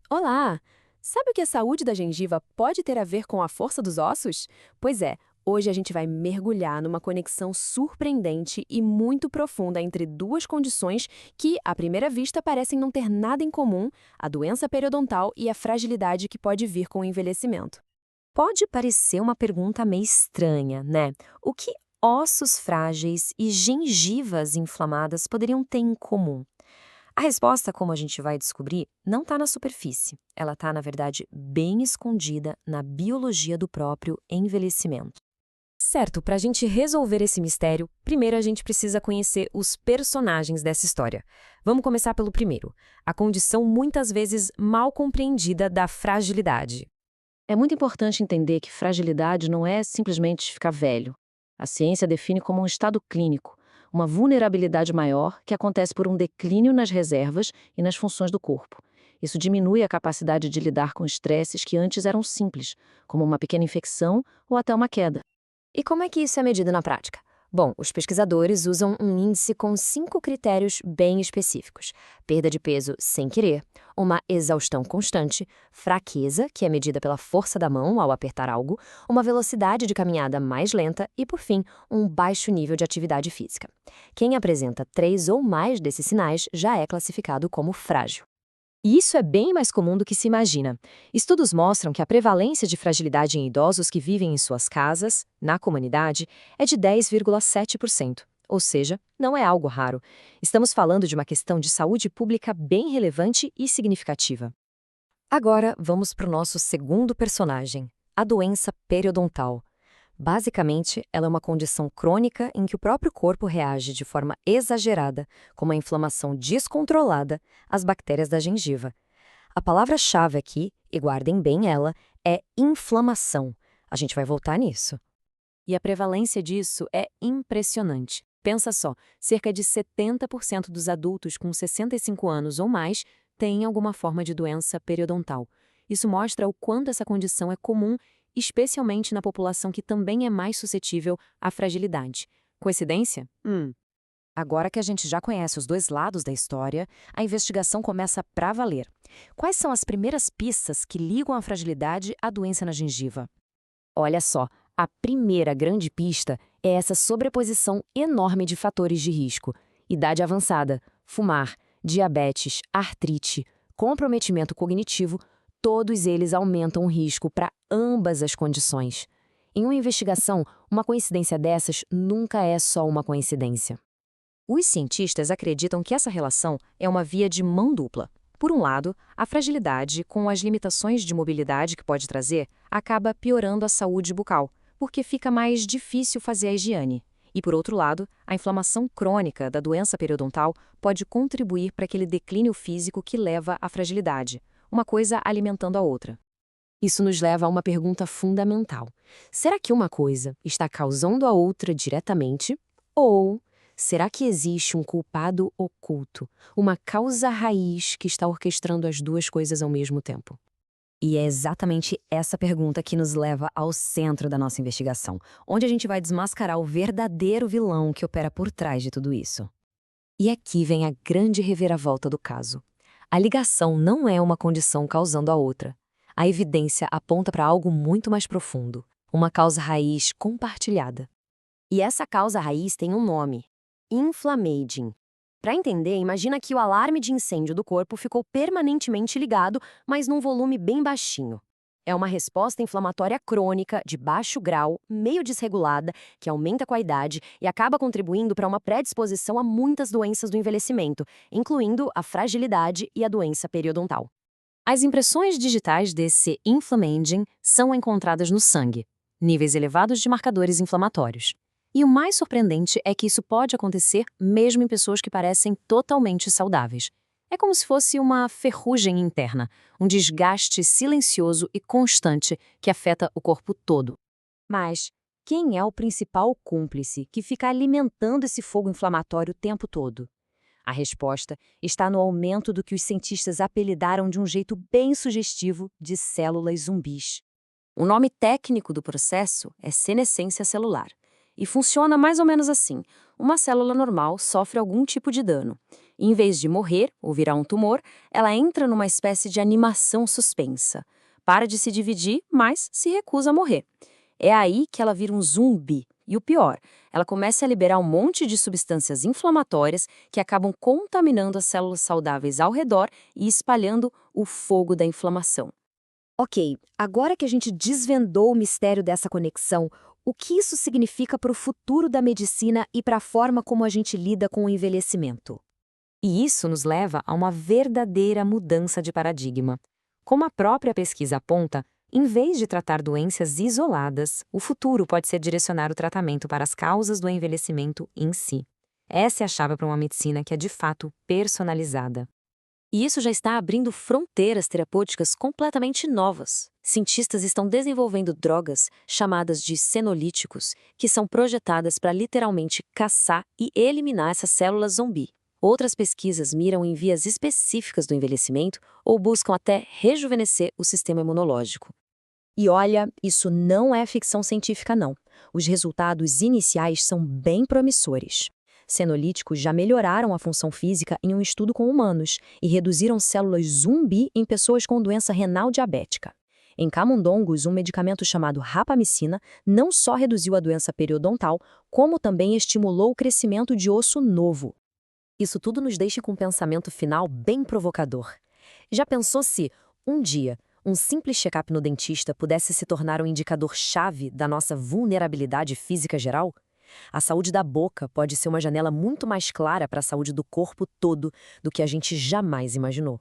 Olá! Sabe o que a saúde da gengiva pode ter a ver com a força dos ossos? Pois é, hoje a gente vai mergulhar numa conexão surpreendente e muito profunda entre duas condições que, à primeira vista, parecem não ter nada em comum: a doença periodontal e a fragilidade que pode vir com o envelhecimento. Pode parecer uma pergunta meio estranha, né? O que ossos frágeis e gengivas inflamadas poderiam ter em comum? A resposta, como a gente vai descobrir, não está na superfície. Ela está, na verdade, bem escondida na biologia do próprio envelhecimento. Certo, para a gente resolver esse mistério, primeiro a gente precisa conhecer os personagens dessa história. Vamos começar pelo primeiro, a condição muitas vezes mal compreendida da fragilidade. É muito importante entender que fragilidade não é simplesmente ficar velho. A ciência define como um estado clínico, uma vulnerabilidade maior que acontece por um declínio nas reservas e nas funções do corpo. Isso diminui a capacidade de lidar com estresses que antes eram simples, como uma pequena infecção ou até uma queda. E como é que isso é medido na prática? Bom, os pesquisadores usam um índice com 5 critérios bem específicos: perda de peso sem querer, uma exaustão constante, fraqueza, que é medida pela força da mão ao apertar algo, uma velocidade de caminhada mais lenta e, por fim, um baixo nível de atividade física. Quem apresenta 3 ou mais desses sinais já é classificado como frágil. E isso é bem mais comum do que se imagina. Estudos mostram que a prevalência de fragilidade em idosos que vivem em suas casas, na comunidade, é de 10,7%. Ou seja, não é algo raro. Estamos falando de uma questão de saúde pública bem relevante e significativa. Agora, vamos para o nosso segundo personagem, a doença periodontal. Basicamente, ela é uma condição crônica em que o próprio corpo reage de forma exagerada, com uma inflamação descontrolada, às bactérias da gengiva. A palavra-chave aqui, e guardem bem ela, é inflamação. A gente vai voltar nisso. E a prevalência disso é impressionante. Pensa só, cerca de 70% dos adultos com 65 anos ou mais têm alguma forma de doença periodontal. Isso mostra o quanto essa condição é comum, especialmente na população que também é mais suscetível à fragilidade. Coincidência? Agora que a gente já conhece os dois lados da história, a investigação começa pra valer. Quais são as primeiras pistas que ligam a fragilidade à doença na gengiva? Olha só, a primeira grande pista é essa sobreposição enorme de fatores de risco: idade avançada, fumar, diabetes, artrite, comprometimento cognitivo, todos eles aumentam o risco para ambas as condições. Em uma investigação, uma coincidência dessas nunca é só uma coincidência. Os cientistas acreditam que essa relação é uma via de mão dupla. Por um lado, a fragilidade, com as limitações de mobilidade que pode trazer, acaba piorando a saúde bucal, porque fica mais difícil fazer a higiene. E por outro lado, a inflamação crônica da doença periodontal pode contribuir para aquele declínio físico que leva à fragilidade, uma coisa alimentando a outra. Isso nos leva a uma pergunta fundamental: será que uma coisa está causando a outra diretamente? Ou será que existe um culpado oculto, uma causa raiz que está orquestrando as duas coisas ao mesmo tempo? E é exatamente essa pergunta que nos leva ao centro da nossa investigação, onde a gente vai desmascarar o verdadeiro vilão que opera por trás de tudo isso. E aqui vem a grande reviravolta do caso. A ligação não é uma condição causando a outra. A evidência aponta para algo muito mais profundo, uma causa raiz compartilhada. E essa causa raiz tem um nome: inflammaging. Para entender, imagina que o alarme de incêndio do corpo ficou permanentemente ligado, mas num volume bem baixinho. É uma resposta inflamatória crônica, de baixo grau, meio desregulada, que aumenta com a idade e acaba contribuindo para uma predisposição a muitas doenças do envelhecimento, incluindo a fragilidade e a doença periodontal. As impressões digitais desse inflammaging são encontradas no sangue, níveis elevados de marcadores inflamatórios. E o mais surpreendente é que isso pode acontecer mesmo em pessoas que parecem totalmente saudáveis. É como se fosse uma ferrugem interna, um desgaste silencioso e constante que afeta o corpo todo. Mas quem é o principal cúmplice que fica alimentando esse fogo inflamatório o tempo todo? A resposta está no aumento do que os cientistas apelidaram de um jeito bem sugestivo de células zumbis. O nome técnico do processo é senescência celular. E funciona mais ou menos assim: uma célula normal sofre algum tipo de dano. Em vez de morrer ou virar um tumor, ela entra numa espécie de animação suspensa. Para de se dividir, mas se recusa a morrer. É aí que ela vira um zumbi. E o pior, ela começa a liberar um monte de substâncias inflamatórias que acabam contaminando as células saudáveis ao redor e espalhando o fogo da inflamação. Ok, agora que a gente desvendou o mistério dessa conexão, o que isso significa para o futuro da medicina e para a forma como a gente lida com o envelhecimento? E isso nos leva a uma verdadeira mudança de paradigma. Como a própria pesquisa aponta, em vez de tratar doenças isoladas, o futuro pode ser direcionar o tratamento para as causas do envelhecimento em si. Essa é a chave para uma medicina que é de fato personalizada. E isso já está abrindo fronteiras terapêuticas completamente novas. Cientistas estão desenvolvendo drogas chamadas de senolíticos, que são projetadas para literalmente caçar e eliminar essas células zumbi. Outras pesquisas miram em vias específicas do envelhecimento ou buscam até rejuvenescer o sistema imunológico. E olha, isso não é ficção científica, não. Os resultados iniciais são bem promissores. Senolíticos já melhoraram a função física em um estudo com humanos e reduziram células zumbi em pessoas com doença renal diabética. Em camundongos, um medicamento chamado rapamicina não só reduziu a doença periodontal, como também estimulou o crescimento de osso novo. Isso tudo nos deixa com um pensamento final bem provocador. Já pensou se, um dia, um simples check-up no dentista pudesse se tornar um indicador-chave da nossa vulnerabilidade física geral? A saúde da boca pode ser uma janela muito mais clara para a saúde do corpo todo do que a gente jamais imaginou.